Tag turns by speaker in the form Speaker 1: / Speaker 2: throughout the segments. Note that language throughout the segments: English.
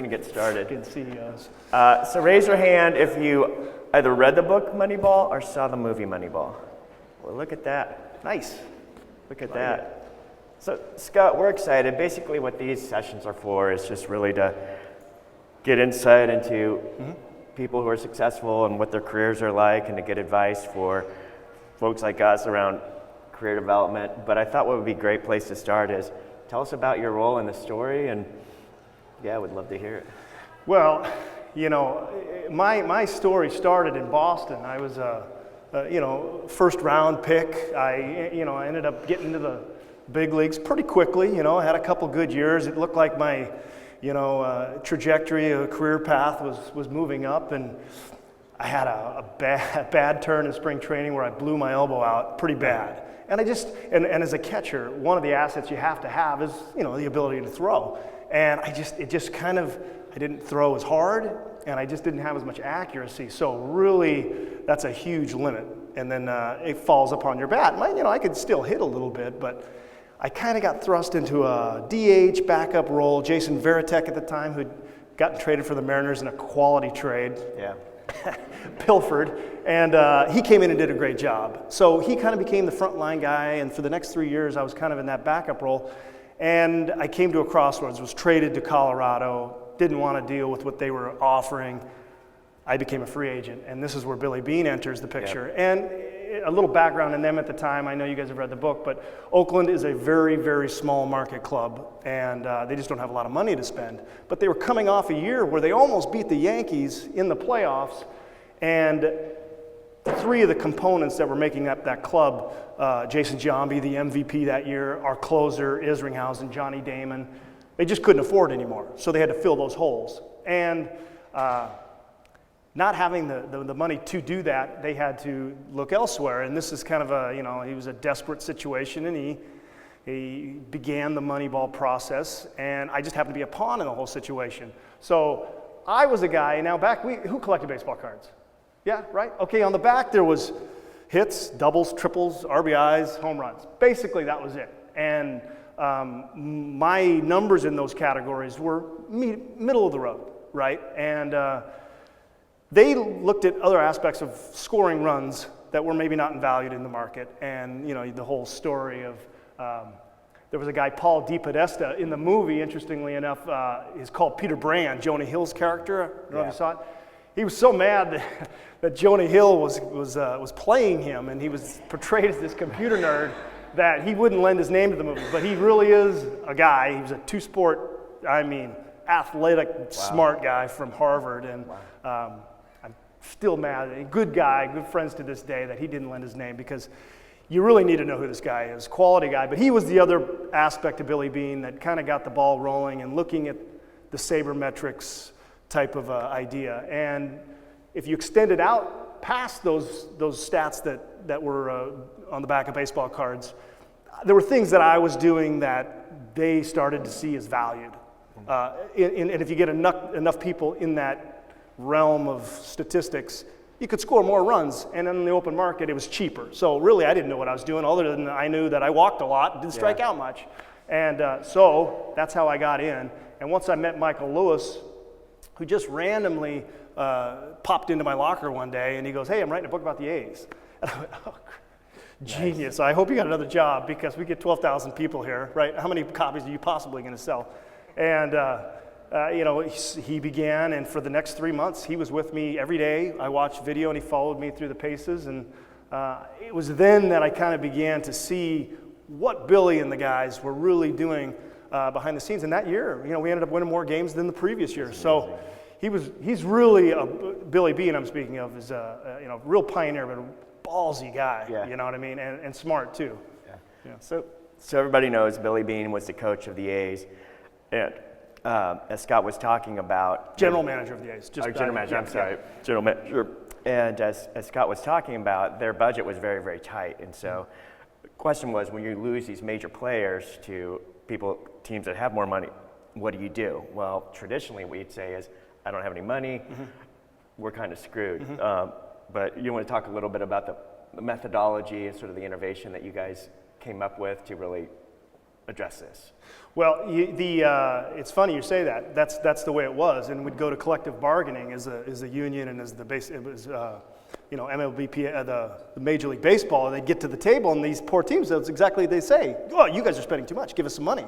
Speaker 1: going to get started.
Speaker 2: Good CEOs.
Speaker 1: So raise your hand if you either read the book Moneyball or saw the movie Moneyball. Well, look at that. Nice. Look at that. So Scott, we're excited. Basically what these sessions are for is just really to get insight into people who are successful and what their careers are like, and to get advice for folks like us around career development. But I thought what would be a great place to start is tell us about your role in the story, and yeah, I would love to hear it.
Speaker 2: Well, you know, my story started in Boston. I was a first round pick. I ended up getting into the big leagues pretty quickly. You know, I had a couple good years. It looked like my trajectory, a career path was moving up, and I had a bad turn in spring training where I blew my elbow out pretty bad. And and as a catcher, one of the assets you have to have is, the ability to throw. And I didn't throw as hard, and I just didn't have as much accuracy. So really, that's a huge limit. And then it falls upon your bat. I could still hit a little bit, but I kind of got thrust into a DH backup role. Jason Varitek at the time, who'd gotten traded for the Mariners in a quality trade.
Speaker 1: Yeah.
Speaker 2: Pilfered, and he came in and did a great job. So he kind of became the frontline guy, and for the next 3 years, I was kind of in that backup role. And I came to a crossroads, was traded to Colorado, didn't want to deal with what they were offering. I became a free agent, and this is where Billy Beane enters the picture. Yep. And a little background on them at the time. I know you guys have read the book, but Oakland is a very, very small market club, and they just don't have a lot of money to spend. But they were coming off a year where they almost beat the Yankees in the playoffs, and three of the components that were making up that club, Jason Giambi, the MVP that year, our closer, Isringhausen, Johnny Damon, they just couldn't afford anymore. So they had to fill those holes. And not having the money to do that, they had to look elsewhere. And this is kind of he was a desperate situation, and he began the Moneyball process, and I just happened to be a pawn in the whole situation. So I was a guy, now who collected baseball cards? Yeah, right? Okay, on the back there was hits, doubles, triples, RBIs, home runs. Basically that was it. And my numbers in those categories were middle of the road, right? And they looked at other aspects of scoring runs that were maybe not valued in the market. And the whole story of there was a guy, Paul DePodesta, in the movie, interestingly enough, is called Peter Brand, Jonah Hill's character. I don't know if you saw it. He was so mad that Jonah Hill was playing him, and he was portrayed as this computer nerd, that he wouldn't lend his name to the movie. But he really is a guy. He was a two-sport, athletic, smart guy from Harvard. And I'm still mad. A good guy, good friends to this day, that he didn't lend his name, because you really need to know who this guy is. Quality guy. But he was the other aspect of Billy Beane that kind of got the ball rolling and looking at the sabermetrics type of idea. And if you extend it out past those stats that were on the back of baseball cards, there were things that I was doing that they started to see as valued. And if you get enough people in that realm of statistics, you could score more runs, and in the open market it was cheaper. So really I didn't know what I was doing, other than I knew that I walked a lot and didn't strike out much. And so that's how I got in. And once I met Michael Lewis, who just randomly popped into my locker one day, and he goes, "Hey, I'm writing a book about the A's." And I went, "Oh, genius. I hope you got another job, because we get 12,000 people here, right? How many copies are you possibly going to sell?" And, he began, and for the next 3 months, he was with me every day. I watched video, and he followed me through the paces, and it was then that I kind of began to see what Billy and the guys were really doing behind the scenes. And that year, we ended up winning more games than the previous year. So he's really Billy Beane, I'm speaking of, is a real pioneer, but a ballsy guy. Yeah. You know what I mean, and smart too. Yeah.
Speaker 1: So everybody knows Billy Beane was the coach of the A's, and as Scott was talking about,
Speaker 2: general manager of the A's.
Speaker 1: General manager. General manager. And as Scott was talking about, their budget was very, very tight, and so the question was, when you lose these major players to teams that have more money, what do you do? Well, traditionally we'd say is, I don't have any money, we're kind of screwed. But you want to talk a little bit about the methodology and sort of the innovation that you guys came up with to really address this?
Speaker 2: Well, it's funny you say that. That's the way it was, and we'd go to collective bargaining as a union and as the base. It was MLBP, the Major League Baseball. And they'd get to the table, and these poor teams. That's exactly what they say. Oh, you guys are spending too much. Give us some money,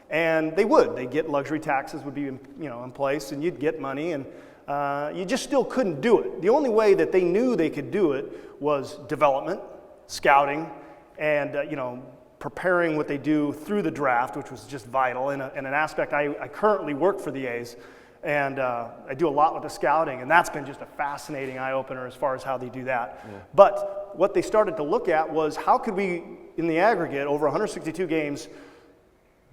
Speaker 2: and they would. They get luxury taxes would be in place, and you'd get money, and you just still couldn't do it. The only way that they knew they could do it was development, scouting, and preparing what they do through the draft, which was just vital, and an aspect I currently work for the A's, and I do a lot with the scouting, and that's been just a fascinating eye-opener as far as how they do that. Yeah. But what they started to look at was how could we, in the aggregate, over 162 games,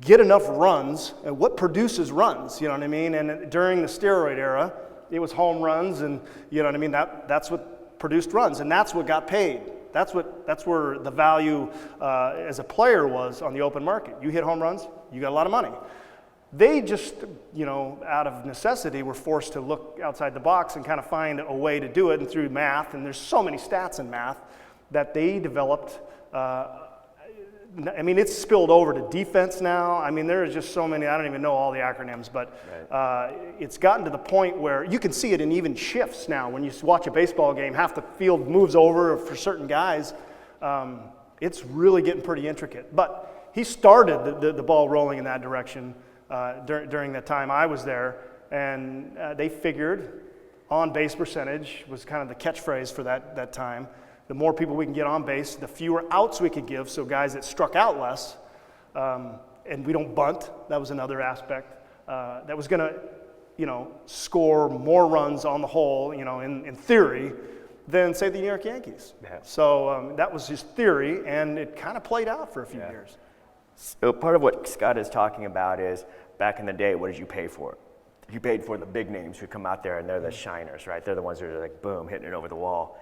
Speaker 2: get enough runs, and what produces runs, you know what I mean? And during the steroid era, it was home runs, and you know what I mean? That's what produced runs, and that's what got paid. That's where the value as a player was on the open market. You hit home runs, you got a lot of money. They just, out of necessity, were forced to look outside the box and kind of find a way to do it, and through math, and there's so many stats in math that they developed. It's spilled over to defense now. There are just so many, I don't even know all the acronyms, but it's gotten to the point where you can see it in even shifts now. When you watch a baseball game, half the field moves over for certain guys. It's really getting pretty intricate. But he started the ball rolling in that direction during that time I was there, and they figured on-base percentage was kind of the catchphrase for that time. The more people we can get on base, the fewer outs we could give, so guys that struck out less, and we don't bunt. That was another aspect that was going to, score more runs on the whole, in theory, than say the New York Yankees. Yeah. So that was his theory, and it kind of played out for a few years.
Speaker 1: So part of what Scott is talking about is back in the day, what did you pay for? You paid for the big names who come out there, and they're the shiners, right? They're the ones that are like boom, hitting it over the wall.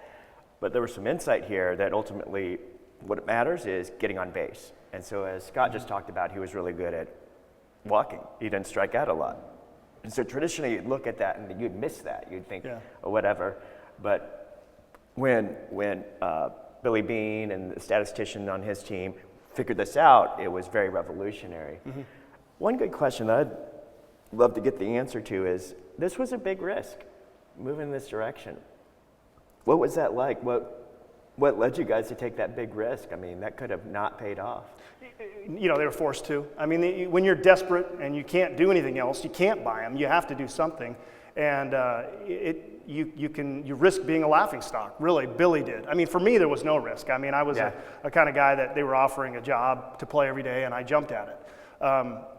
Speaker 1: But there was some insight here that ultimately what matters is getting on base. And so as Scott just talked about, he was really good at walking. He didn't strike out a lot. And so traditionally you'd look at that and you'd miss that. You'd think, oh, whatever. But when Billy Beane and the statistician on his team figured this out, it was very revolutionary. Mm-hmm. One good question that I'd love to get the answer to is, this was a big risk, moving in this direction. What was that like? What led you guys to take that big risk? That could have not paid off.
Speaker 2: They were forced to. When you're desperate and you can't do anything else, you can't buy them. You have to do something, and you risk being a laughingstock. Really, Billy did. For me, there was no risk. I was a kind of guy that they were offering a job to play every day, and I jumped at it.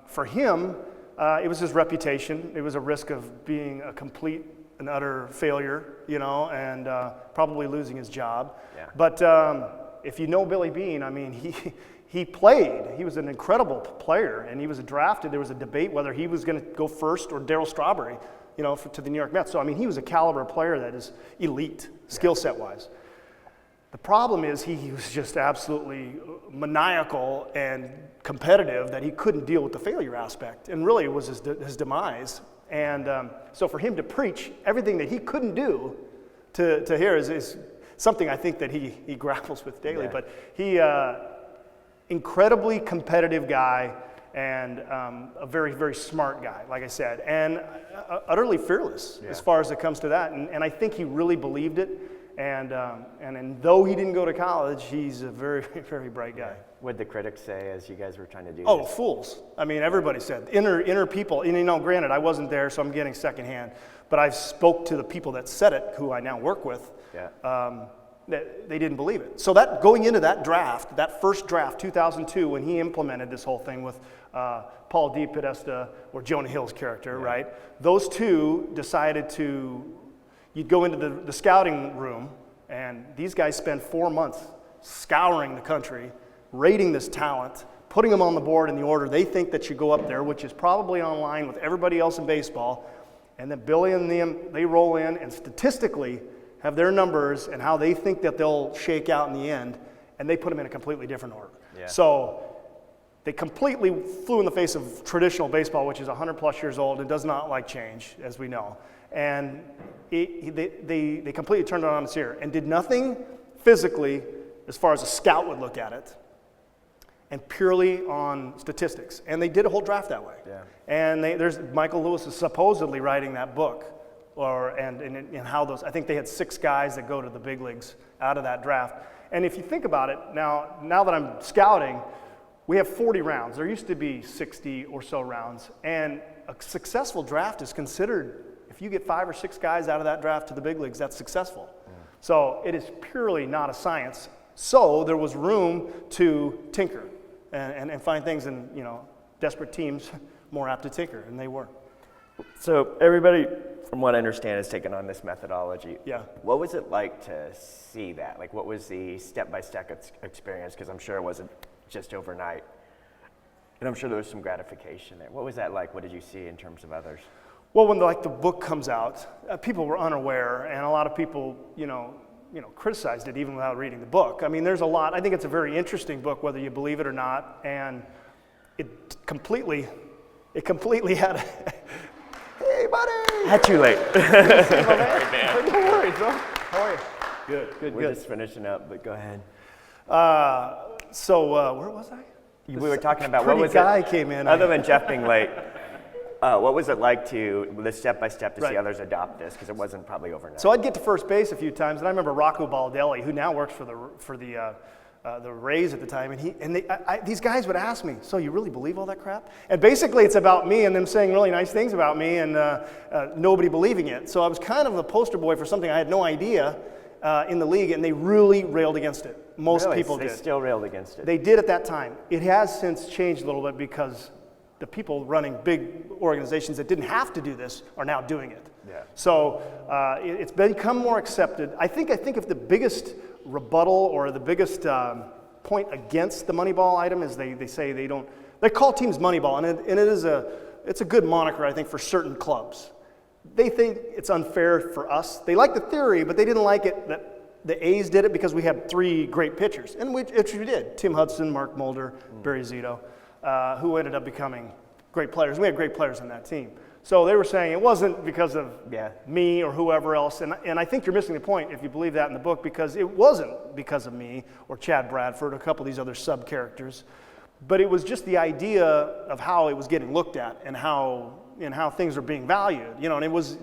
Speaker 2: For him, it was his reputation. It was a risk of being a complete and utter failure, and probably losing his job. Yeah. But if you know Billy Beane, he played. He was an incredible player, and he was drafted. There was a debate whether he was going to go first or Darryl Strawberry, to the New York Mets. So he was a caliber player that is elite, skill set wise. The problem is he was just absolutely maniacal and competitive that he couldn't deal with the failure aspect, and really it was his demise. And so for him to preach everything that he couldn't do to here is something I think that he grapples with daily. Yeah. But he, incredibly competitive guy, and a very, very smart guy, like I said, and utterly fearless as far as it comes to that. And I think he really believed it. And though he didn't go to college, he's a very, very bright guy.
Speaker 1: What did the critics say as you guys were trying to do
Speaker 2: this?
Speaker 1: This?
Speaker 2: Fools. Everybody said. Inner people, granted, I wasn't there, so I'm getting secondhand, but I spoke to the people that said it, who I now work with. Yeah. They didn't believe it. So that going into that draft, that first draft, 2002, when he implemented this whole thing with Paul D. Podesta, or Jonah Hill's character, right? Those two decided you'd go into the scouting room, and these guys spend 4 months scouring the country, rating this talent, putting them on the board in the order they think that should go up there, which is probably on line with everybody else in baseball. And then Billy and them, they roll in and statistically have their numbers and how they think that they'll shake out in the end, and they put them in a completely different order. Yeah. So they completely flew in the face of traditional baseball, which is 100 plus years old and does not like change, as we know. And they completely turned it on its ear and did nothing physically as far as a scout would look at it. and purely on statistics. And they did a whole draft that way.
Speaker 1: Yeah.
Speaker 2: And there's Michael Lewis is supposedly writing that book, and how those, I think they had 6 guys that go to the big leagues out of that draft. And if you think about it, now that I'm scouting, we have 40 rounds. There used to be 60 or so rounds. And a successful draft is considered, if you get 5 or 6 guys out of that draft to the big leagues, that's successful. So it is purely not a science. So there was room to tinker and find things, and desperate teams more apt to tinker, and they were.
Speaker 1: So everybody, from what I understand, has taken on this methodology.
Speaker 2: Yeah.
Speaker 1: What was it like to see that? Like, what was the step-by-step experience? Because I'm sure it wasn't just overnight. And I'm sure there was some gratification there. What was that like? What did you see in terms of others?
Speaker 2: Well, when the book comes out, people were unaware, and a lot of people, criticized it even without reading the book. I mean, there's a lot. I think it's a very interesting book, whether you believe it or not, and it completely had. Hey, buddy!
Speaker 1: Had too late.
Speaker 2: No worries, bro. How are you? Good.
Speaker 1: We're just finishing up, but go ahead.
Speaker 2: So where was I?
Speaker 1: We were talking about
Speaker 2: Pretty
Speaker 1: what was
Speaker 2: guy
Speaker 1: it,
Speaker 2: came in.
Speaker 1: other than Jeff being late, what was it like the step-by-step to see
Speaker 2: Right.
Speaker 1: others adopt this? Because it wasn't probably overnight.
Speaker 2: So I'd get to first base a few times, and I remember Rocco Baldelli, who now works for the Rays at the time, and these guys would ask me, "So you really believe all that crap?" And basically, it's about me and them saying really nice things about me, and nobody believing it. So I was kind of the poster boy for something I had no idea in the league, and they really railed against it. Most
Speaker 1: Really?
Speaker 2: people
Speaker 1: They
Speaker 2: did.
Speaker 1: still railed against it.
Speaker 2: They did at that time. It has since changed a little bit because the people running big organizations that didn't have to do this are now doing it.
Speaker 1: Yeah.
Speaker 2: So it's become more accepted. I think if the biggest rebuttal or the biggest point against the Moneyball item is they say they call teams Moneyball, and it's a good moniker, I think, for certain clubs. They think it's unfair for us. They like the theory, but they didn't like it that the A's did it because we had 3 great pitchers, and which we did. Tim Hudson, Mark Mulder, Barry Zito, who ended up becoming great players. We had great players on that team. So they were saying it wasn't because of me or whoever else, and I think you're missing the point if you believe that in the book, because it wasn't because of me or Chad Bradford or a couple of these other sub-characters, but it was just the idea of how it was getting looked at and how things are being valued. And it was,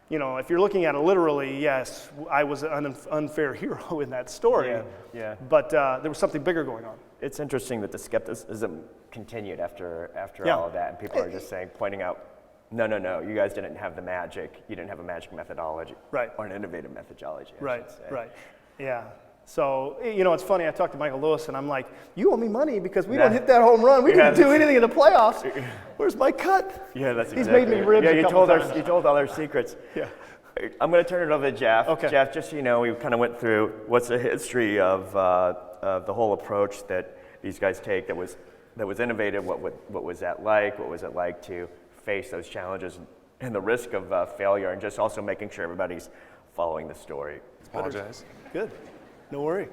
Speaker 2: if you're looking at it literally, yes, I was an unfair hero in that story.
Speaker 1: Yeah.
Speaker 2: But there was something bigger going on.
Speaker 1: It's interesting that the skepticism continued after
Speaker 2: Yeah.
Speaker 1: all of that, and people are just pointing out, no, you guys didn't have the magic. You didn't have a magic methodology.
Speaker 2: Right.
Speaker 1: Or an innovative methodology, I
Speaker 2: Right,
Speaker 1: should say.
Speaker 2: right. Yeah. So, it's funny, I talked to Michael Lewis, and I'm like, you owe me money because we don't hit that home run. We didn't do anything in the playoffs. Where's my cut?
Speaker 1: Yeah, that's
Speaker 2: He's
Speaker 1: exactly
Speaker 2: made me
Speaker 1: it.
Speaker 2: ribs
Speaker 1: Yeah,
Speaker 2: a
Speaker 1: you
Speaker 2: couple
Speaker 1: told
Speaker 2: times.
Speaker 1: you told all our secrets.
Speaker 2: Yeah.
Speaker 1: I'm going to turn it over to Jeff.
Speaker 2: Okay.
Speaker 1: Jeff, just so you know, we kind of went through what's the history of the whole approach that these guys take that was innovative. What was that like? What was it like to face those challenges and the risk of failure, and just also making sure everybody's following the story.
Speaker 3: Apologize.
Speaker 2: Good. No worry.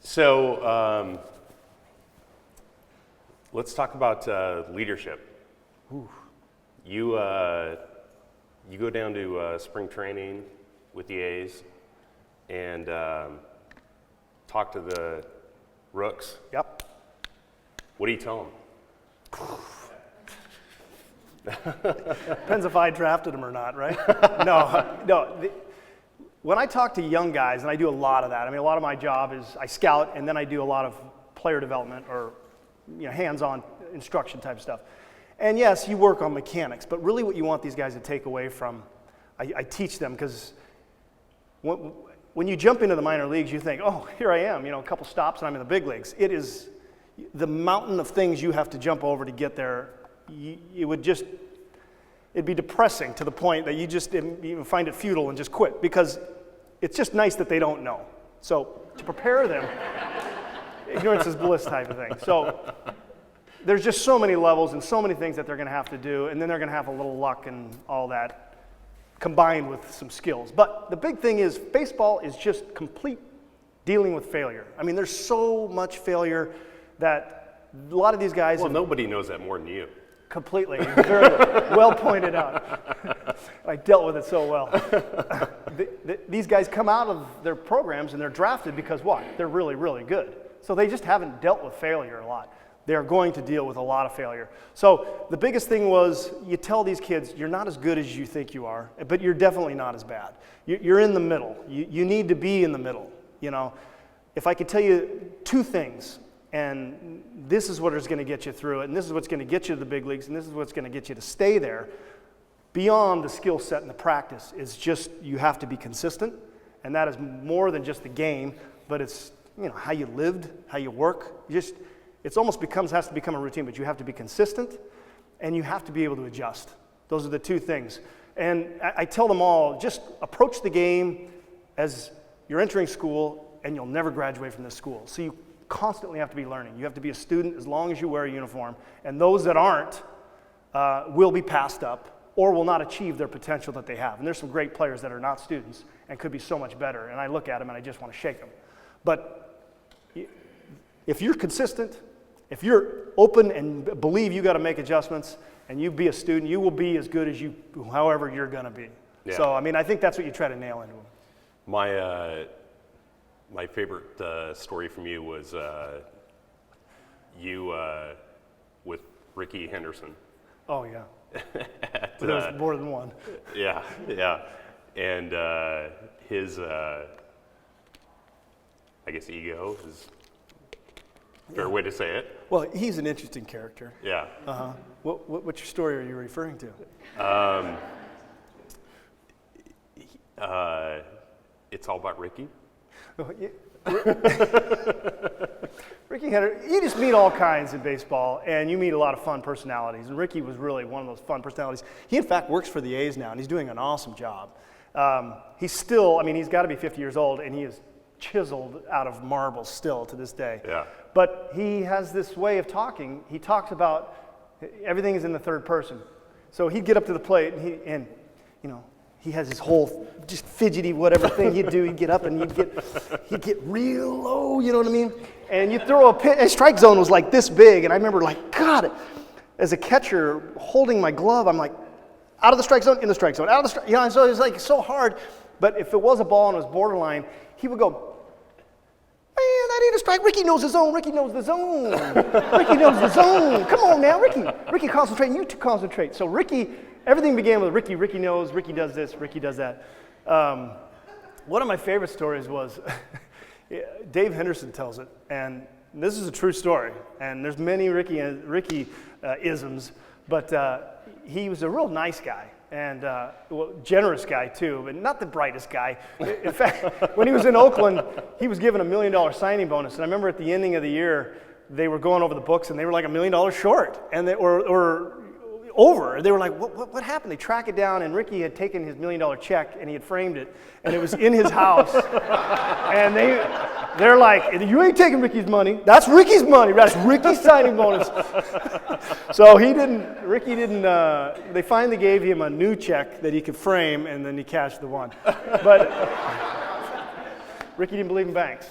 Speaker 3: So let's talk about leadership.
Speaker 2: Ooh.
Speaker 3: You go down to spring training with the A's and talk to the rooks.
Speaker 2: Yep.
Speaker 3: What do you tell them?
Speaker 2: Depends if I drafted him or not, right? No. When I talk to young guys, and I do a lot of that, I mean, a lot of my job is I scout, and then I do a lot of player development or hands-on instruction type stuff. And yes, you work on mechanics, but really what you want these guys to take away from, I teach them, because when you jump into the minor leagues, you think, oh, here I am, a couple stops and I'm in the big leagues. It is the mountain of things you have to jump over to get there. It'd be depressing to the point that you find it futile and just quit, because it's just nice that they don't know. So to prepare them, ignorance is bliss type of thing. So there's just so many levels and so many things that they're going to have to do, and then they're going to have a little luck and all that combined with some skills. But the big thing is baseball is just complete dealing with failure. I mean, there's so much failure that a lot of these guys
Speaker 3: Well, nobody knows that more than you.
Speaker 2: Completely. Very well pointed out. I dealt with it so well. these guys come out of their programs and they're drafted because what? They're really, really good. So they just haven't dealt with failure a lot. They're going to deal with a lot of failure. So the biggest thing was you tell these kids, you're not as good as you think you are, but you're definitely not as bad. You're in the middle. You need to be in the middle. You know, if I could tell you two things, and this is what is going to get you through it, and this is what's going to get you to the big leagues, and this is what's going to get you to stay there, beyond the skill set and the practice, is just you have to be consistent, and that is more than just the game, but it's how you lived, how you work. It's almost has to become a routine, but you have to be consistent, and you have to be able to adjust. Those are the two things. And I tell them all, just approach the game as you're entering school, and you'll never graduate from this school. So you constantly have to be learning. You have to be a student as long as you wear a uniform, and those that aren't will be passed up or will not achieve their potential that they have. And there's some great players that are not students and could be so much better, and I look at them and I just want to shake them. But if you're consistent, if you're open and believe you got to make adjustments, and you be a student, you will be as good as however you're going to be.
Speaker 3: Yeah.
Speaker 2: So, I mean, I think that's what you try to nail into them.
Speaker 3: My favorite story from you was you with Ricky Henderson.
Speaker 2: Oh, yeah. There was more than one.
Speaker 3: Yeah. And his, I guess, ego is a fair way to say it.
Speaker 2: Well, he's an interesting character.
Speaker 3: Yeah.
Speaker 2: Uh-huh. What story are you referring to?
Speaker 3: It's all about Ricky.
Speaker 2: Ricky Henderson, you just meet all kinds in baseball, and you meet a lot of fun personalities, and Ricky was really one of those fun personalities. He, in fact, works for the A's now, and he's doing an awesome job. He's still, he's got to be 50 years old, and he is chiseled out of marble still to this day.
Speaker 3: Yeah.
Speaker 2: But he has this way of talking. He talks about everything is in the third person. So he'd get up to the plate, and he has his whole just fidgety whatever thing he'd do. He'd get up and he'd get real low, you know what I mean? And you throw a pitch, and strike zone was like this big, and I remember God, as a catcher holding my glove, I'm like, out of the strike zone, in the strike zone, out of the strike, and so it was like so hard. But if it was a ball and it was borderline, he would go, man, that ain't a strike. Ricky knows the zone. Ricky knows the zone. Ricky knows the zone. Come on now, Ricky. Ricky, concentrate. You two concentrate. So Ricky, everything began with Ricky. Ricky knows. Ricky does this. Ricky does that. One of my favorite stories was Dave Henderson tells it, and this is a true story. And there's many Ricky isms, but he was a real nice guy. And generous guy too, but not the brightest guy. In fact, when he was in Oakland, he was given $1 million signing bonus. And I remember at the ending of the year, they were going over the books, and they were like $1 million short, and or over. They were like, what happened? They track it down, and Ricky had taken his $1 million check, and he had framed it, and it was in his house. And they're like, you ain't taking Ricky's money. That's Ricky's money. That's Ricky's signing bonus. So Ricky didn't, they finally gave him a new check that he could frame, and then he cashed the one. But Ricky didn't believe in banks.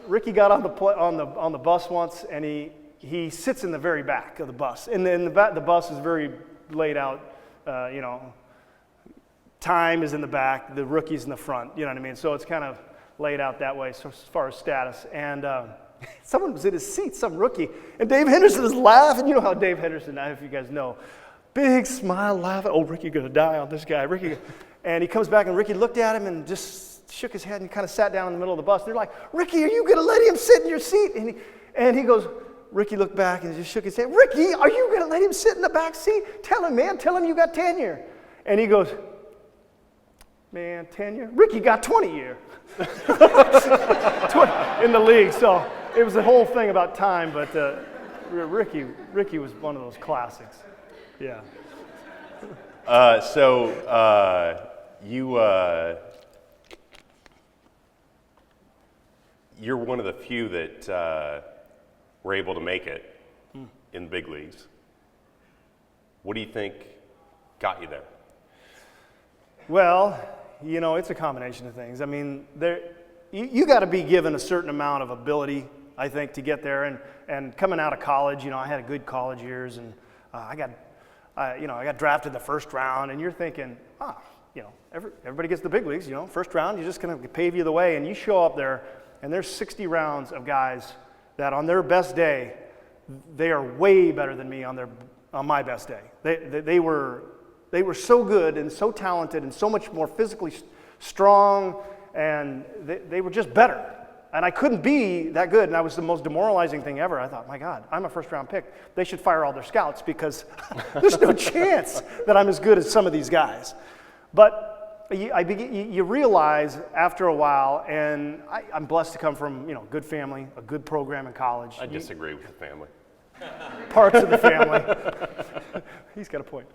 Speaker 2: Ricky got on the bus once, and he sits in the very back of the bus. And then the bus is very laid out, time is in the back, the rookie's in the front, you know what I mean? So it's kind of laid out that way, so as far as status. And someone was in his seat, some rookie, and Dave Henderson is laughing. You know how Dave Henderson, I don't know if you guys know, big smile, laughing. Oh, Ricky gonna die on this guy. Ricky, and he comes back, and Ricky looked at him and just shook his head and kind of sat down in the middle of the bus. They're like, Ricky, are you gonna let him sit in your seat? And he goes, Ricky looked back and just shook his head. Ricky, are you gonna let him sit in the back seat? Tell him, man, tell him you got tenure. And he goes, man, tenure? Ricky got 20 year in the league. So it was the whole thing about time, but Ricky was one of those classics. Yeah.
Speaker 3: You're one of the few that were able to make it in the big leagues. What do you think got you there?
Speaker 2: Well, it's a combination of things. I mean, you got to be given a certain amount of ability, I think, to get there. And coming out of college, I had a good college years, and I got drafted the first round. And you're thinking, everybody gets the big leagues, first round, you're just going to pave you the way. And you show up there, and there's 60 rounds of guys that on their best day, they are way better than me on my best day. They were so good and so talented and so much more physically strong, and they were just better. And I couldn't be that good, and that was the most demoralizing thing ever. I thought, my God, I'm a first-round pick. They should fire all their scouts because there's no chance that I'm as good as some of these guys. But you realize after a while, and I'm blessed to come from good family, a good program in college.
Speaker 3: I disagree with the family.
Speaker 2: Parts of the family. He's got a point.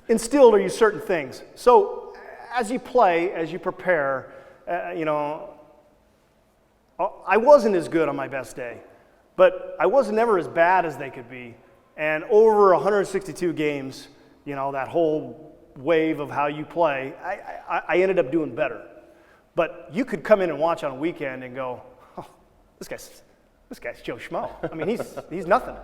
Speaker 2: Instilled are you certain things. So as you play, as you prepare, I wasn't as good on my best day, but I was never as bad as they could be. And over 162 games, that whole wave of how you play, I ended up doing better. But you could come in and watch on a weekend and go, oh, this guy's Joe Schmo. I mean, he's nothing.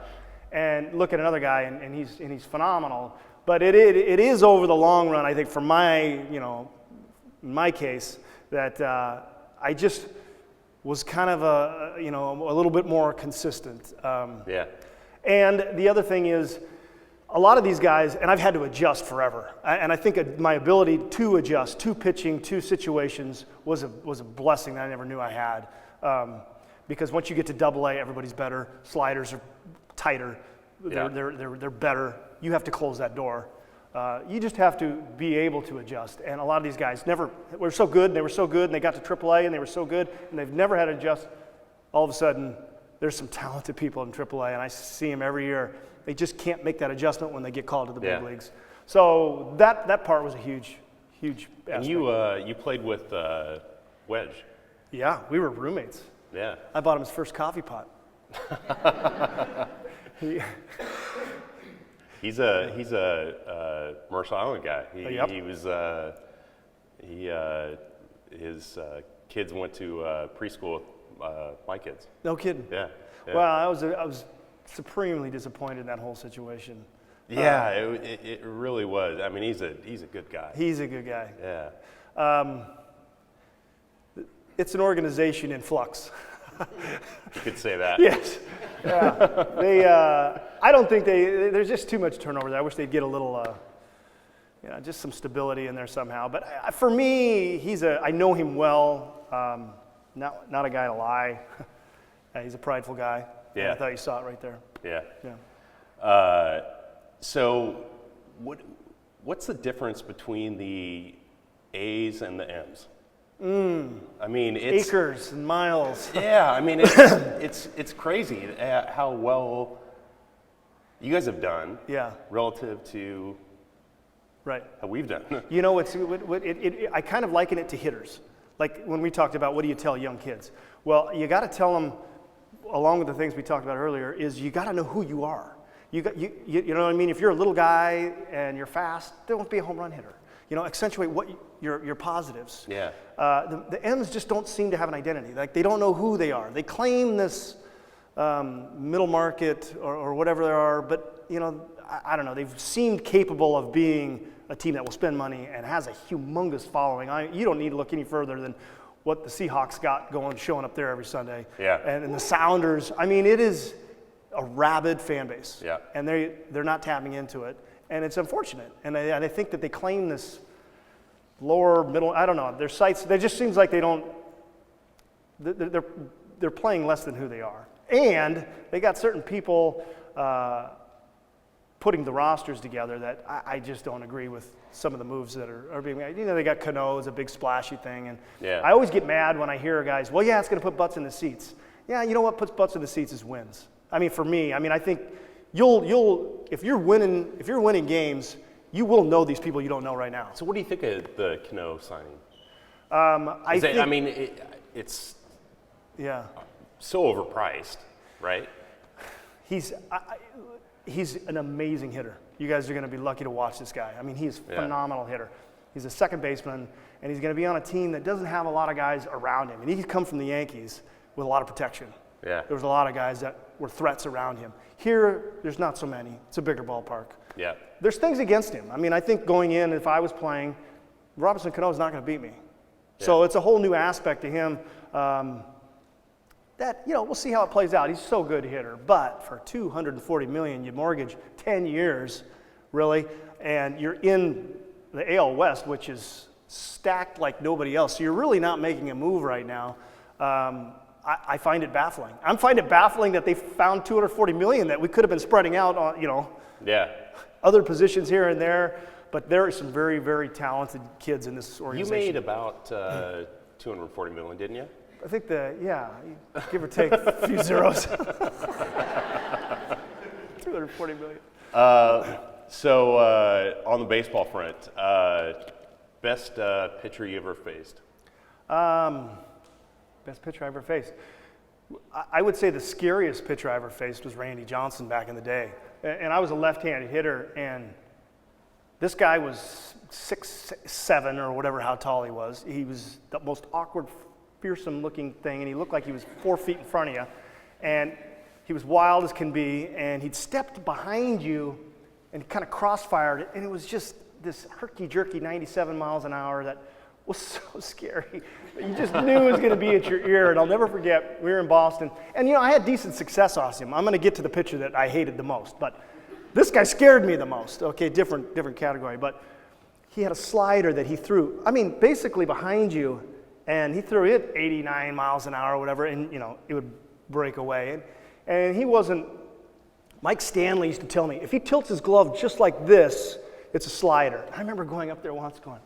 Speaker 2: And look at another guy, and he's phenomenal. But it is over the long run, I think, for my case, that I just was kind of a little bit more consistent.
Speaker 3: Yeah.
Speaker 2: And the other thing is, a lot of these guys, and I've had to adjust forever. And I think my ability to adjust to pitching, to situations, was a blessing that I never knew I had. Because once you get to AA, everybody's better. Sliders are tighter.
Speaker 3: Yeah.
Speaker 2: They're better. You have to close that door. You just have to be able to adjust. And a lot of these guys were so good, and they were so good, and they got to AAA, and they were so good, and they've never had to adjust. All of a sudden, there's some talented people in AAA, and I see them every year. They just can't make that adjustment when they get called to the big leagues. So that part was a huge aspect.
Speaker 3: And you played with Wedge.
Speaker 2: Yeah, we were roommates.
Speaker 3: Yeah.
Speaker 2: I bought him his first coffee pot.
Speaker 3: He's a Mercer Island guy.
Speaker 2: Yep.
Speaker 3: He was his kids went to preschool with my kids.
Speaker 2: No kidding.
Speaker 3: Yeah.
Speaker 2: Well, I was supremely disappointed in that whole situation.
Speaker 3: Yeah, it really was. I mean, he's a good guy.
Speaker 2: He's a good guy.
Speaker 3: Yeah.
Speaker 2: It's an organization in flux.
Speaker 3: You could say that.
Speaker 2: Yes. Yeah. I don't think there's just too much turnover there. I wish they'd get a little, just some stability in there somehow. But for me, I know him well. Not a guy to lie. He's a prideful guy.
Speaker 3: Yeah.
Speaker 2: I thought you saw it right there.
Speaker 3: Yeah.
Speaker 2: Yeah.
Speaker 3: So what's the difference between the A's and the M's? I mean, it's
Speaker 2: acres and miles.
Speaker 3: Yeah, I mean, it's crazy how well you guys have done.
Speaker 2: Yeah.
Speaker 3: Relative to
Speaker 2: right
Speaker 3: how we've done.
Speaker 2: I kind of liken it to hitters. Like when we talked about what do you tell young kids? Well, you got to tell them, along with the things we talked about earlier, is you got to know who you are. You know what I mean? If you're a little guy and you're fast, don't be a home run hitter. Accentuate what your positives.
Speaker 3: Yeah.
Speaker 2: The M's just don't seem to have an identity. Like they don't know who they are. They claim this middle market or whatever they are, but I don't know. They've seemed capable of being a team that will spend money and has a humongous following. You don't need to look any further than what the Seahawks got showing up there every Sunday.
Speaker 3: Yeah.
Speaker 2: And the Sounders. I mean, it is a rabid fan base.
Speaker 3: Yeah.
Speaker 2: And they're not tapping into it. And it's unfortunate. And I think that they claim this lower, middle, I don't know. Their sites, it just seems like they're playing less than who they are. And they got certain people putting the rosters together that I just don't agree with some of the moves that are being made. They got Cano as a big splashy thing. And
Speaker 3: yeah.
Speaker 2: I always get mad when I hear guys, well, yeah, it's going to put butts in the seats. Yeah, you know what puts butts in the seats is wins. I mean, for me, I think if you're winning games, you will know these people you don't know right now.
Speaker 3: So what do you think of the Cano signing? It's
Speaker 2: yeah,
Speaker 3: so overpriced, right?
Speaker 2: He's an amazing hitter. You guys are going to be lucky to watch this guy. I mean, he's a phenomenal hitter. He's a second baseman, and he's going to be on a team that doesn't have a lot of guys around him. And he could come from the Yankees with a lot of protection.
Speaker 3: Yeah.
Speaker 2: There was a lot of guys that were threats around him. Here, there's not so many. It's a bigger ballpark.
Speaker 3: Yeah.
Speaker 2: There's things against him. I mean, I think going in, if I was playing, Robinson Cano's not going to beat me. So it's a whole new aspect to him. That, we'll see how it plays out. He's so good hitter. But for $240 million, you mortgage 10 years, really, and you're in the AL West, which is stacked like nobody else. So you're really not making a move right now. I find it baffling. I find it baffling that they found $240 million that we could have been spreading out on, other positions here and there. But there are some very, very talented kids in this organization.
Speaker 3: You made about $240 million, didn't you?
Speaker 2: I think give or take a few zeros. 240 million.
Speaker 3: So on the baseball front, best pitcher you ever faced?
Speaker 2: Best pitcher I ever faced. I would say the scariest pitcher I ever faced was Randy Johnson back in the day. And I was a left-handed hitter, and this guy was 6'7" or whatever, how tall he was. He was the most awkward, fearsome-looking thing, and he looked like he was 4 feet in front of you. And he was wild as can be, and he'd stepped behind you and kind of crossfired, and it was just this herky-jerky 97 miles an hour that was so scary. You just knew it was going to be at your ear, and I'll never forget, we were in Boston, and I had decent success off him. I'm going to get to the pitcher that I hated the most, but this guy scared me the most. Okay, different category, but he had a slider that he threw, basically behind you, and he threw it 89 miles an hour or whatever, and it would break away. And he wasn't, Mike Stanley used to tell me, if he tilts his glove just like this, it's a slider. I remember going up there once going,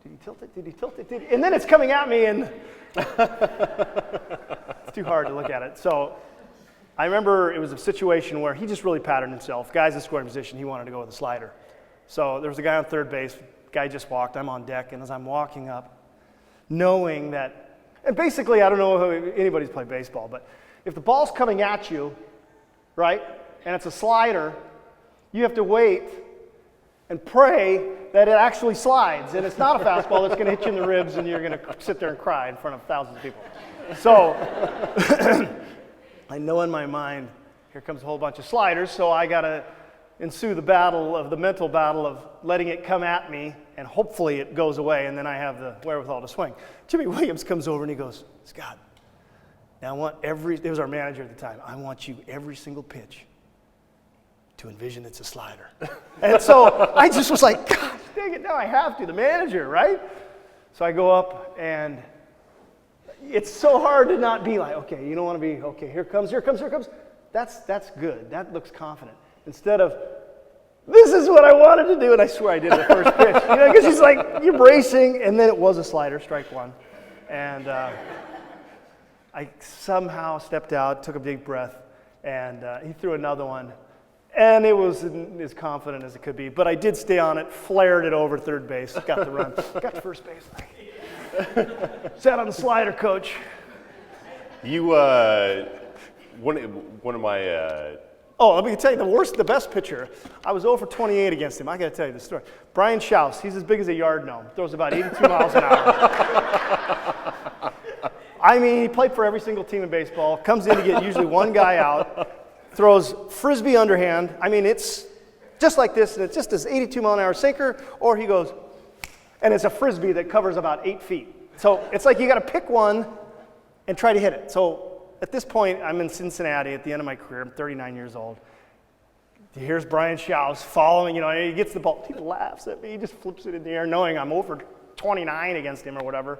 Speaker 2: did he tilt it? Did he tilt it? And then it's coming at me, and it's too hard to look at it. So I remember it was a situation where he just really patterned himself. Guys in scoring position, he wanted to go with a slider. So there was a guy on third base. Guy just walked. I'm on deck, and as I'm walking up, knowing that, and basically I don't know if anybody's played baseball, but if the ball's coming at you, right, and it's a slider, you have to wait and pray that it actually slides, and it's not a fastball that's going to hit you in the ribs, and you're going to sit there and cry in front of thousands of people. So I know in my mind, here comes a whole bunch of sliders, so I got to ensue the mental battle of letting it come at me, and hopefully it goes away, and then I have the wherewithal to swing. Jimmy Williams comes over and he goes, Scott, now it was our manager at the time, I want you every single pitch to envision it's a slider. And so I just was like, God dang it, now I have to, the manager, right? So I go up, and it's so hard to not be like, okay, you don't want to be, okay, here comes. That's good, that looks confident. Instead of, this is what I wanted to do, and I swear I did the first pitch. Because he's like, you're bracing, and then it was a slider, strike one. And I somehow stepped out, took a deep breath, and he threw another one. And it was as confident as it could be. But I did stay on it, flared it over third base, got the run, got to first base. Sat on the slider, coach.
Speaker 3: You, one of my...
Speaker 2: let me tell you the best pitcher. I was 0 for 28 against him. I got to tell you the story. Brian Schaus, he's as big as a yard gnome. Throws about 82 miles an hour. He played for every single team in baseball. Comes in to get usually one guy out. Throws frisbee underhand. It's just like this, and it's just this 82-mile-an-hour sinker, or he goes, and it's a frisbee that covers about 8 feet. So it's like you got to pick one and try to hit it. So at this point, I'm in Cincinnati at the end of my career. I'm 39 years old. Here's Brian Schaus following, he gets the ball. He laughs at me. He just flips it in the air, knowing I'm over 29 against him or whatever.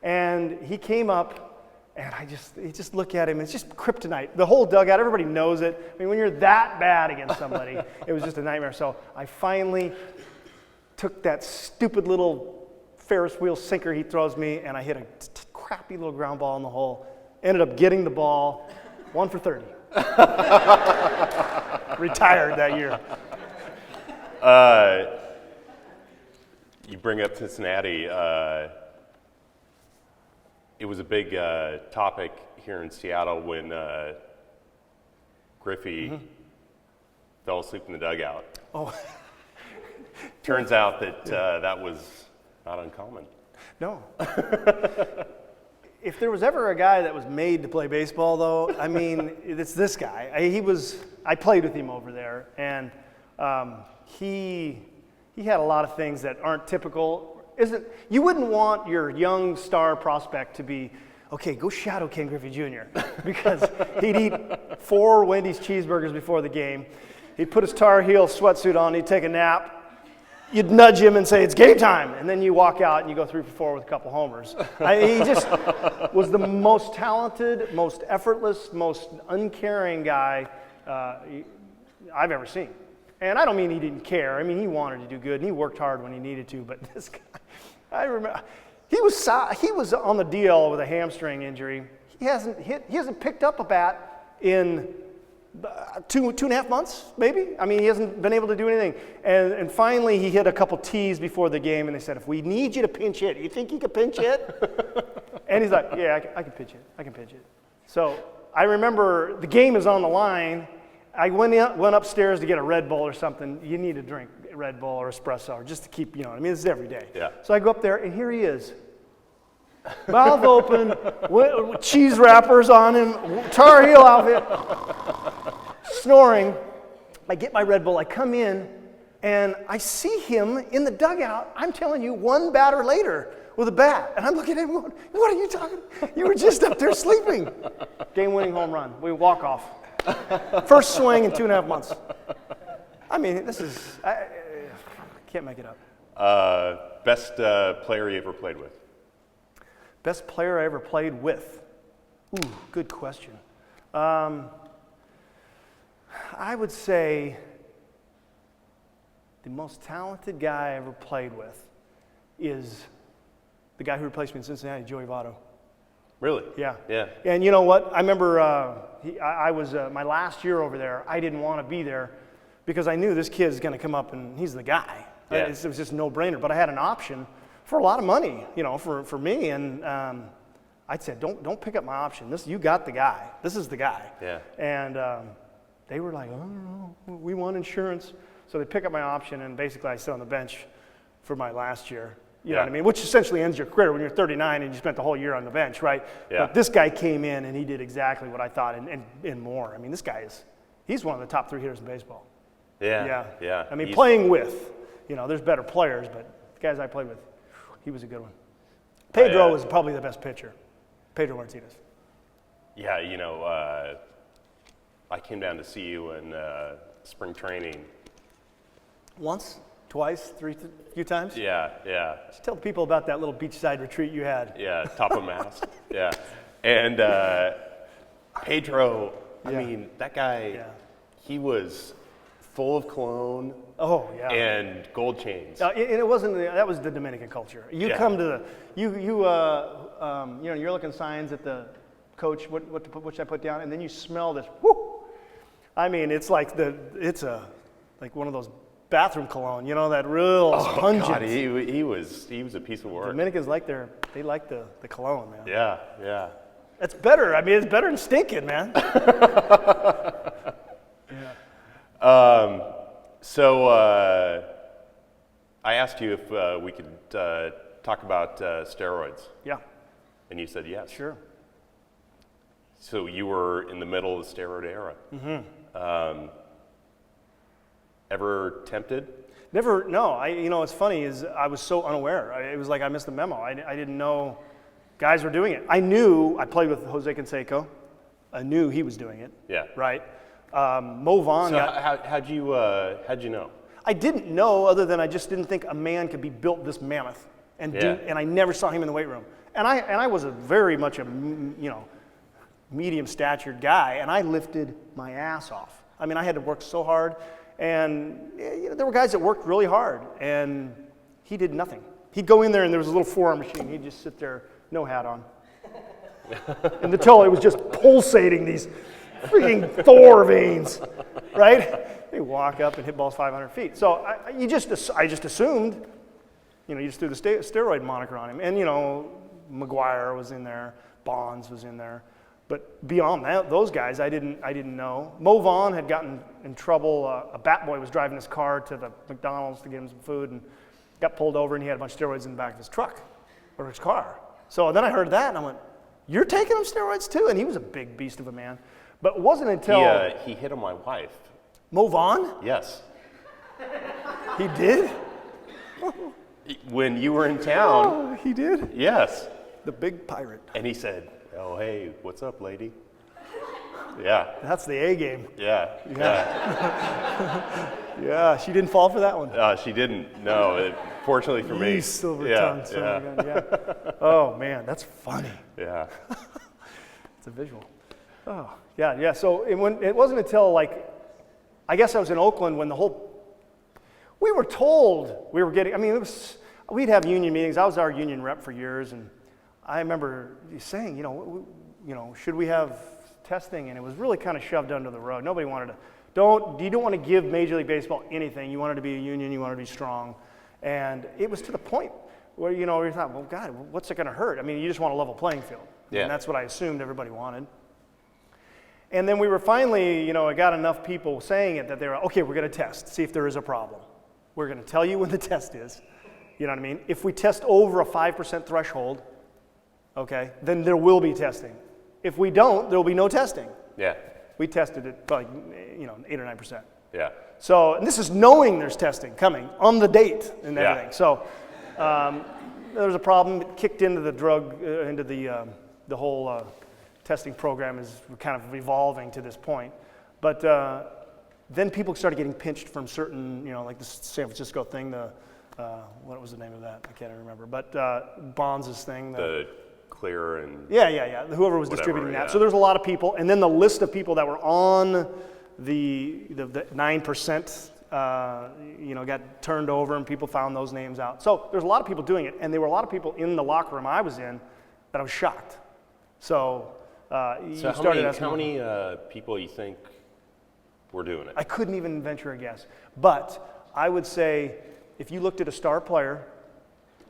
Speaker 2: And he came up, and he just look at him. It's just kryptonite. The whole dugout, everybody knows it. When you're that bad against somebody, it was just a nightmare. So I finally took that stupid little Ferris wheel sinker he throws me, and I hit a crappy little ground ball in the hole. Ended up getting the ball, 1 for 30. Retired that year.
Speaker 3: You bring up Cincinnati. It was a big topic here in Seattle when Griffey fell asleep in the dugout.
Speaker 2: Oh.
Speaker 3: Turns out that that was not uncommon.
Speaker 2: No. If there was ever a guy that was made to play baseball, though, it's this guy. I played with him over there, and He had a lot of things that aren't typical. You wouldn't want your young star prospect to be, okay, go shadow Ken Griffey Jr. because he'd eat 4 Wendy's cheeseburgers before the game. He'd put his Tar Heel sweatsuit on, he'd take a nap. You'd nudge him and say, it's game time. And then you walk out and you go 3 for 4 with a couple homers. He just was the most talented, most effortless, most uncaring guy I've ever seen. And I don't mean he didn't care. I mean, he wanted to do good and he worked hard when he needed to. But this guy, I remember, he was on the DL with a hamstring injury. He hasn't picked up a bat in 2.5 months, maybe. I mean, he hasn't been able to do anything. And finally, he hit a couple tees before the game, and they said, if we need you to pinch hit, you think you can pinch hit? And he's like, yeah, I can pitch it. I can pitch it. So I remember the game is on the line. I went upstairs to get a Red Bull or something. You need to drink Red Bull or espresso, or just to keep, I mean, this is every day.
Speaker 3: Yeah.
Speaker 2: So I go up there, and here he is. Mouth open, with cheese wrappers on him, Tar Heel outfit, snoring. I get my Red Bull, I come in, and I see him in the dugout, I'm telling you, 1 batter later with a bat. And I'm looking at him going, what are you talking about? You were just up there sleeping. Game-winning home run. We walk off. First swing in 2.5 months. I mean, I can't make it up.
Speaker 3: Best player you ever played with?
Speaker 2: Best player I ever played with? Ooh, good question. I would say the most talented guy I ever played with is the guy who replaced me in Cincinnati, Joey Votto.
Speaker 3: Really?
Speaker 2: Yeah.
Speaker 3: Yeah.
Speaker 2: And you know what? I remember I was my last year over there. I didn't want to be there because I knew this kid's going to come up and he's the guy.
Speaker 3: Yeah.
Speaker 2: It was just a no-brainer. But I had an option for a lot of money, for me. And I said, don't pick up my option. You got the guy. This is the guy.
Speaker 3: Yeah.
Speaker 2: And they were like, oh, we want insurance. So they pick up my option, and basically I sit on the bench for my last year. You know what I mean? Which essentially ends your career when you're 39 and you spent the whole year on the bench, right?
Speaker 3: Yeah.
Speaker 2: But this guy came in and he did exactly what I thought and more. I mean, this guy he's one of the top 3 hitters in baseball.
Speaker 3: Yeah.
Speaker 2: I mean, playing with, there's better players, but the guys I played with, he was a good one. Pedro was probably the best pitcher. Pedro Martinez.
Speaker 3: Yeah, I came down to see you in spring training.
Speaker 2: Once? Twice? Few times?
Speaker 3: Yeah.
Speaker 2: Just tell the people about that little beachside retreat you had.
Speaker 3: Yeah, top of mast. Yeah. And Pedro, I mean, that guy, he was full of cologne.
Speaker 2: Oh, yeah.
Speaker 3: And gold chains.
Speaker 2: And it wasn't, that was the Dominican culture. You come to you're looking signs at the coach, what should I put down? And then you smell this, whoo! I mean, it's like like one of those bathroom cologne, that real pungent.
Speaker 3: God, he was a piece of work.
Speaker 2: Dominicans they like the cologne, man.
Speaker 3: Yeah.
Speaker 2: It's better. I mean, it's better than stinking, man.
Speaker 3: So I asked you if we could talk about steroids.
Speaker 2: Yeah.
Speaker 3: And you said yes.
Speaker 2: Sure.
Speaker 3: So you were in the middle of the steroid era. Mm-hmm. Ever tempted?
Speaker 2: Never. No. What's funny is I was so unaware. It was like I missed the memo. I didn't know guys were doing it. I knew I played with Jose Canseco. I knew he was doing it.
Speaker 3: Yeah.
Speaker 2: Right. Mo Vaughn.
Speaker 3: So how'd you know?
Speaker 2: I didn't know, other than I just didn't think a man could be built this mammoth and and I never saw him in the weight room. And I was very much a medium statured guy, and I lifted my ass off. I mean, I had to work so hard, and there were guys that worked really hard, and he did nothing. He'd go in there, and there was a little forearm machine. He'd just sit there, no hat on, and until it was just pulsating these freaking Thor veins, right? They walk up and hit balls 500 feet. So I just assumed, you just threw the steroid moniker on him. And, McGuire was in there, Bonds was in there. But beyond that, those guys, I didn't know. Mo Vaughn had gotten in trouble. A bat boy was driving his car to the McDonald's to get him some food and got pulled over, and he had a bunch of steroids in the back of his truck or his car. So then I heard that, and I went, you're taking him steroids too? And he was a big beast of a man. But it wasn't until...
Speaker 3: He hit on my wife.
Speaker 2: Mo Vaughn?
Speaker 3: Yes.
Speaker 2: He did?
Speaker 3: When you were in town,
Speaker 2: Oh, he did?
Speaker 3: yes.
Speaker 2: The big pirate.
Speaker 3: And he said, "Oh, hey, what's up, lady?" Yeah,
Speaker 2: That's the A game.
Speaker 3: yeah.
Speaker 2: Yeah, she didn't fall for that one.
Speaker 3: She didn't. No, fortunately for me.
Speaker 2: You silver
Speaker 3: yeah,
Speaker 2: tongue,
Speaker 3: yeah,
Speaker 2: yeah. Oh man, that's funny.
Speaker 3: yeah.
Speaker 2: It's a visual. Oh, yeah. So it wasn't until like, I guess I was in Oakland when we were told we were getting, we'd have union meetings. I was our union rep for years, and I remember saying, should we have testing? And it was really kind of shoved under the rug. Nobody wanted to. You don't want to give Major League Baseball anything. You want it to be a union. You want it to be strong. And it was to the point where, you thought, well, God, what's it going to hurt? I mean, you just want a level playing field.
Speaker 3: Yeah.
Speaker 2: And that's what I assumed everybody wanted. And then we were finally, I got enough people saying it that they were, okay, we're going to test, see if there is a problem. We're going to tell you when the test is. You know what I mean? If we test over a 5% threshold, okay, then there will be testing. If we don't, there will be no testing.
Speaker 3: Yeah,
Speaker 2: We tested it like, 8 or 9%.
Speaker 3: yeah.
Speaker 2: So, and this is knowing there's testing coming on the date and
Speaker 3: Yeah.
Speaker 2: everything. So, there was a problem. It kicked into the into the whole testing program is kind of evolving to this point. But then people started getting pinched from certain, like the San Francisco thing, what was the name of that? I can't even remember. But Bonds' thing.
Speaker 3: The clear and
Speaker 2: Yeah. Whoever was
Speaker 3: whatever,
Speaker 2: distributing that.
Speaker 3: yeah.
Speaker 2: So there's a lot of people, and then the list of people that were on the 9%, got turned over, and people found those names out. So there's a lot of people doing it, and there were a lot of people in the locker room I was in that I was shocked. So you
Speaker 3: So
Speaker 2: started asking.
Speaker 3: how many people you think were doing it?
Speaker 2: I couldn't even venture a guess, but I would say if you looked at a star player,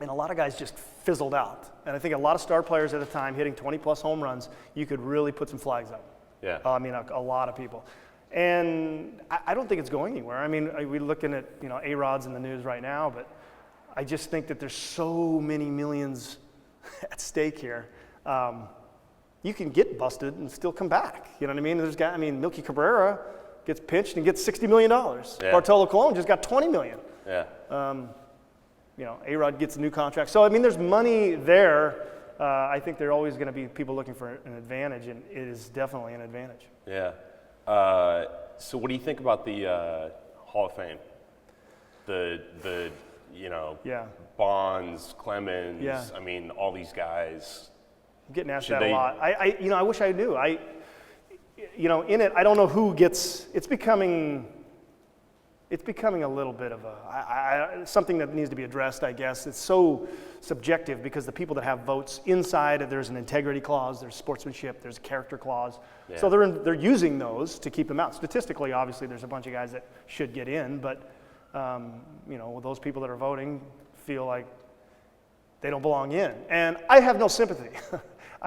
Speaker 2: and a lot of guys just fizzled out. And I think a lot of star players at the time hitting 20-plus home runs, you could really put some flags up.
Speaker 3: Yeah.
Speaker 2: A lot of people. And I don't think it's going anywhere. I mean, we're looking at, A-Rod's in the news right now, but I just think that there's so many millions at stake here. You can get busted and still come back. You know what I mean? Milky Cabrera gets pinched and gets $60 million.
Speaker 3: Yeah.
Speaker 2: Bartolo Colon just got $20 million.
Speaker 3: Yeah.
Speaker 2: A-Rod gets a new contract. So, there's money there. I think there are always going to be people looking for an advantage, and it is definitely an advantage.
Speaker 3: Yeah. So what do you think about the Hall of Fame? The
Speaker 2: Yeah.
Speaker 3: Bonds, Clemens,
Speaker 2: Yeah.
Speaker 3: all these guys.
Speaker 2: I'm getting asked
Speaker 3: Should
Speaker 2: that
Speaker 3: they-
Speaker 2: a lot. I wish I knew. In it, I don't know who gets. It's becoming a little bit of something that needs to be addressed, I guess. It's so subjective because the people that have votes inside, there's an integrity clause, there's sportsmanship, there's a character clause.
Speaker 3: Yeah.
Speaker 2: So they're using those to keep them out. Statistically, obviously, there's a bunch of guys that should get in, but those people that are voting feel like they don't belong in. And I have no sympathy.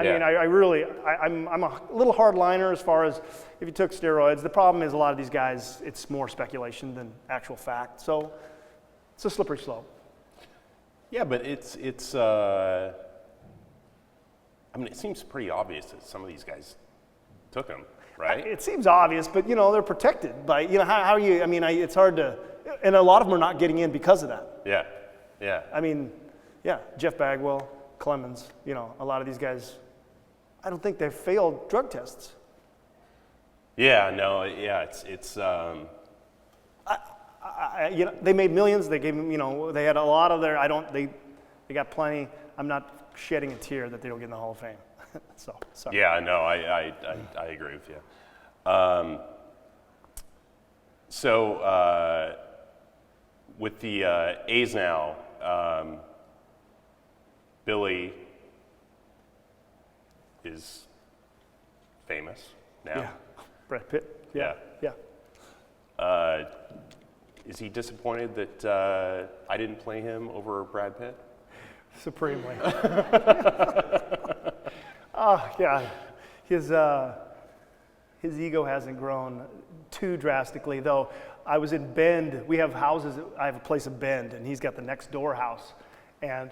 Speaker 3: Yeah.
Speaker 2: I'm a little hardliner as far as if you took steroids. The problem is a lot of these guys, it's more speculation than actual fact. So it's a slippery slope.
Speaker 3: Yeah, but it seems pretty obvious that some of these guys took them, right?
Speaker 2: It seems obvious, but they're protected by, how are you, it's hard to, and a lot of them are not getting in because of that.
Speaker 3: Yeah, yeah.
Speaker 2: Jeff Bagwell, Clemens, a lot of these guys, I don't think they've failed drug tests.
Speaker 3: Yeah, no, yeah, it's
Speaker 2: they made millions. They gave them, they had a lot of their. They got plenty. I'm not shedding a tear that they don't get in the Hall of Fame. So sorry.
Speaker 3: Yeah, no, I agree with you. With the A's now, Billy is famous now.
Speaker 2: Yeah. Brad Pitt.
Speaker 3: Yeah.
Speaker 2: Yeah.
Speaker 3: Is he disappointed that I didn't play him over Brad Pitt?
Speaker 2: Supremely. Oh, yeah. His ego hasn't grown too drastically, though. I was in Bend. We have houses. I have a place in Bend, and he's got the next door house. And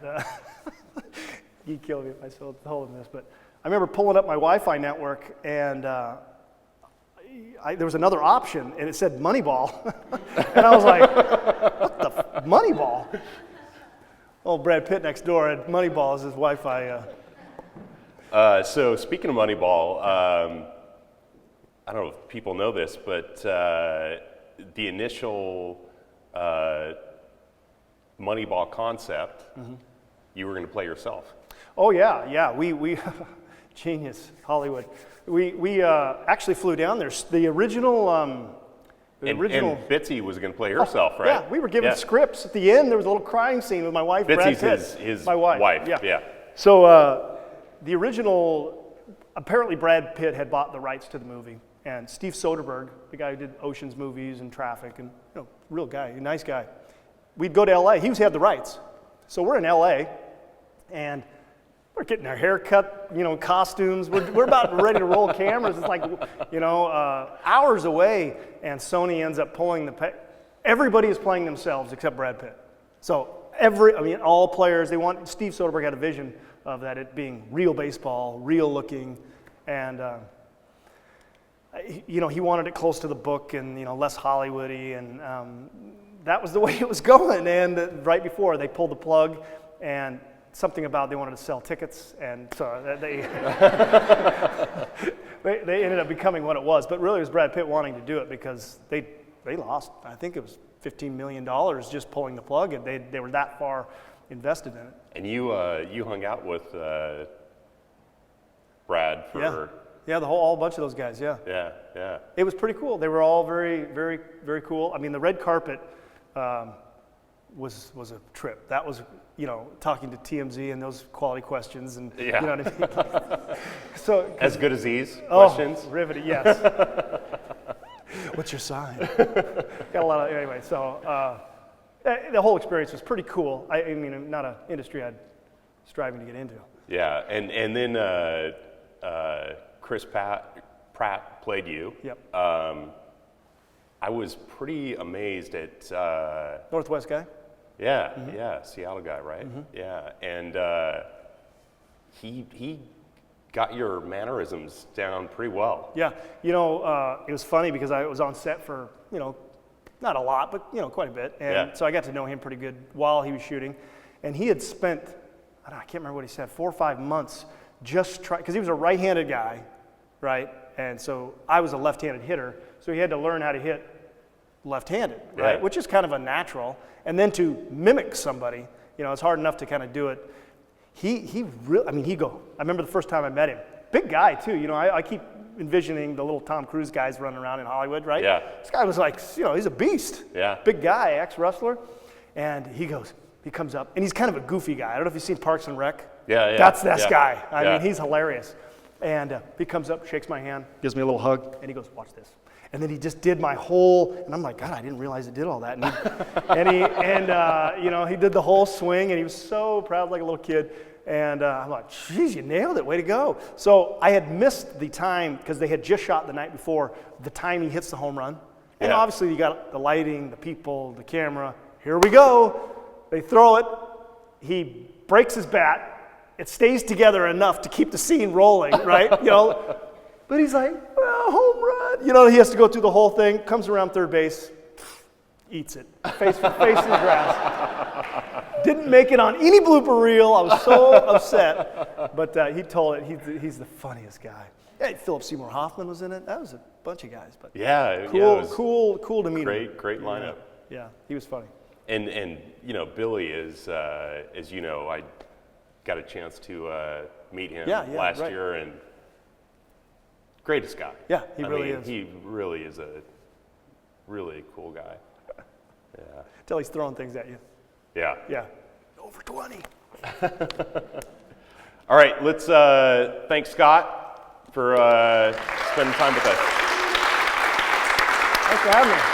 Speaker 2: he'd kill me if I told him this, but I remember pulling up my Wi-Fi network, and there was another option, and it said Moneyball. And I was like, what the Moneyball? Oh, Brad Pitt next door had Moneyball as his Wi-Fi.
Speaker 3: So speaking of Moneyball, I don't know if people know this, but the initial Moneyball concept, you were going to play yourself.
Speaker 2: Oh yeah, we genius, Hollywood. We actually flew down there. The original,
Speaker 3: And Bitsy was going to play herself, right?
Speaker 2: Yeah, we were given scripts. At the end, there was a little crying scene with my wife,
Speaker 3: Bitsy's
Speaker 2: Brad Pitt.
Speaker 3: his
Speaker 2: my wife.
Speaker 3: Yeah.
Speaker 2: So the original, apparently Brad Pitt had bought the rights to the movie, and Steve Soderbergh, the guy who did Ocean's movies and Traffic, and real guy, a nice guy. We'd go to L.A. He had the rights, so we're in L.A. and we're getting our hair cut, costumes. We're about ready to roll cameras. It's like, hours away, and Sony ends up pulling everybody is playing themselves except Brad Pitt. So all players, Steve Soderbergh had a vision of that it being real baseball, real looking, and he wanted it close to the book and less Hollywoody, and that was the way it was going. And right before they pulled the plug, and something about they wanted to sell tickets, and so they they ended up becoming what it was. But really, it was Brad Pitt wanting to do it because they lost. I think it was $15 million just pulling the plug, and they were that far invested in it.
Speaker 3: And you hung out with Brad for
Speaker 2: the whole bunch of those guys.
Speaker 3: yeah.
Speaker 2: It was pretty cool. They were all very, very, very cool. I mean, the red carpet was a trip. That was, talking to TMZ and those quality questions, and you know what I mean. So
Speaker 3: as good as these questions.
Speaker 2: Riveting, yes. What's your sign? Got a lot of anyway. So the whole experience was pretty cool. I mean, not an industry I'm striving to get into.
Speaker 3: Yeah, and then Chris Pratt played you.
Speaker 2: Yep.
Speaker 3: I was pretty amazed at
Speaker 2: Northwest guy.
Speaker 3: Yeah, Seattle guy, right? Yeah, and he got your mannerisms down pretty well.
Speaker 2: Yeah, it was funny because I was on set for not a lot, but quite a bit, and so I got to know him pretty good while he was shooting, and he had spent I can't remember what he said, 4 or 5 months just because he was a right-handed guy, right? And so I was a left-handed hitter, so he had to learn how to hit left-handed, right?
Speaker 3: Yeah.
Speaker 2: Which is kind of a natural. And then to mimic somebody, it's hard enough to kind of do it. He really, I remember the first time I met him, big guy too. I keep envisioning the little Tom Cruise guys running around in Hollywood, right?
Speaker 3: Yeah.
Speaker 2: This guy was like, he's a beast.
Speaker 3: Yeah.
Speaker 2: Big guy, ex-wrestler. And he comes up, and he's kind of a goofy guy. I don't know if you've seen Parks and Rec.
Speaker 3: Yeah.
Speaker 2: That's this guy. I
Speaker 3: Yeah.
Speaker 2: mean, he's hilarious. And he comes up, shakes my hand, gives me a little hug, and he goes, "Watch this." And then he just did my whole, and I'm like, God, I didn't realize it did all that. And he did the whole swing, and he was so proud, like a little kid. And I'm like, geez, you nailed it, way to go. So I had missed the time, because they had just shot the night before, the time he hits the home run. And obviously you got the lighting, the people, the camera. Here we go. They throw it. He breaks his bat. It stays together enough to keep the scene rolling, right? But he's like, home run. He has to go through the whole thing, comes around third base, eats it, face in the grass. Didn't make it on any blooper reel. I was so upset. But he told it, he's the funniest guy. Hey, Philip Seymour Hoffman was in it. That was a bunch of guys. But cool to meet him.
Speaker 3: Great lineup.
Speaker 2: Yeah, he was funny.
Speaker 3: And Billy is, as you know, I got a chance to meet him last year, and greatest guy.
Speaker 2: Yeah, he really is.
Speaker 3: He really is a really cool guy. Yeah.
Speaker 2: Till he's throwing things at you.
Speaker 3: Yeah.
Speaker 2: Yeah. Over 20.
Speaker 3: All right, let's thank Scott for spending time with us.
Speaker 2: Thanks for having me.